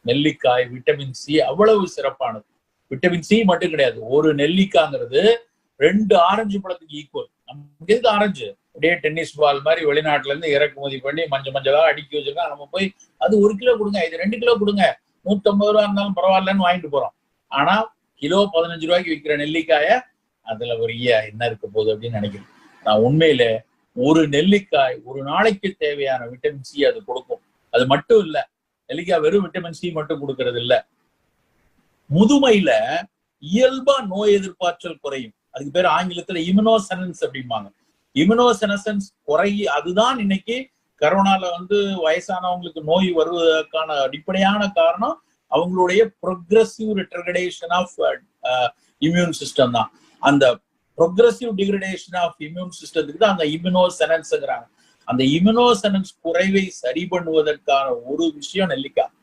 நெல்லிக்காய் vitamin C அவ்வளவு சிறப்பானது. விட்டமின் சி மட்டும் கிடையாது, ஒரு நெல்லிக்காய்ங்கிறது 2 ஆரஞ்சு பழத்துக்கு ஈக்குவல். நமக்கு எதுக்கு ஆரஞ்சு? அப்படியே டென்னிஸ் பால் மாதிரி வெளிநாட்டுல இருந்து இறக்குமதி பண்ணி மஞ்சளா அடுக்கி வச்சிருக்கோம். நம்ம போய் அது 1 கிலோ கொடுங்க, இது 2 கிலோ கொடுங்க, 150 ரூபா இருந்தாலும் பரவாயில்லன்னு வாங்கிட்டு போறோம். ஆனா கிலோ 15 ரூபாய்க்கு விற்கிற நெல்லிக்காய அதுல ஒரு என்ன இருக்க போகுது அப்படின்னு நினைக்கிறேன். நான் உண்மையில ஒரு நெல்லிக்காய் ஒரு நாளைக்கு தேவையான விட்டமின் சி அது கொடுக்கும். அது மட்டும் இல்ல, நெல்லிக்காய் வெறும் விட்டமின் சி மட்டும் கொடுக்கறது இல்ல, முதுமையில இயல்பா நோய் எதிர்ப்பாற்றல் குறையும். அதுக்கு பேர் ஆங்கிலத்துல இம்யூனோசெனன்ஸ் அப்படிம்பாங்க. இம்யூனோசெனசன்ஸ் அதுதான் இன்னைக்கு கரோனால வயசானவங்களுக்கு நோய் வருவதற்கான அடிப்படையான காரணம் அவங்களுடைய ப்ரொக்ரெசிவ் ரிட்டர்டேஷன் ஆஃப் இம்யூன் சிஸ்டம் தான். அந்த ப்ரொக்ரெசிவ் டிகிரடேஷன் ஆஃப் இம்யூன் சிஸ்டத்துக்கு தான் அந்த இம்யூனோசெனன்ஸ்ங்கிறாங்க. அந்த இம்யூனோசெனன்ஸ் குறைவை சரி பண்ணுவதற்கான ஒரு விஷயம் நெல்லிக்காய்.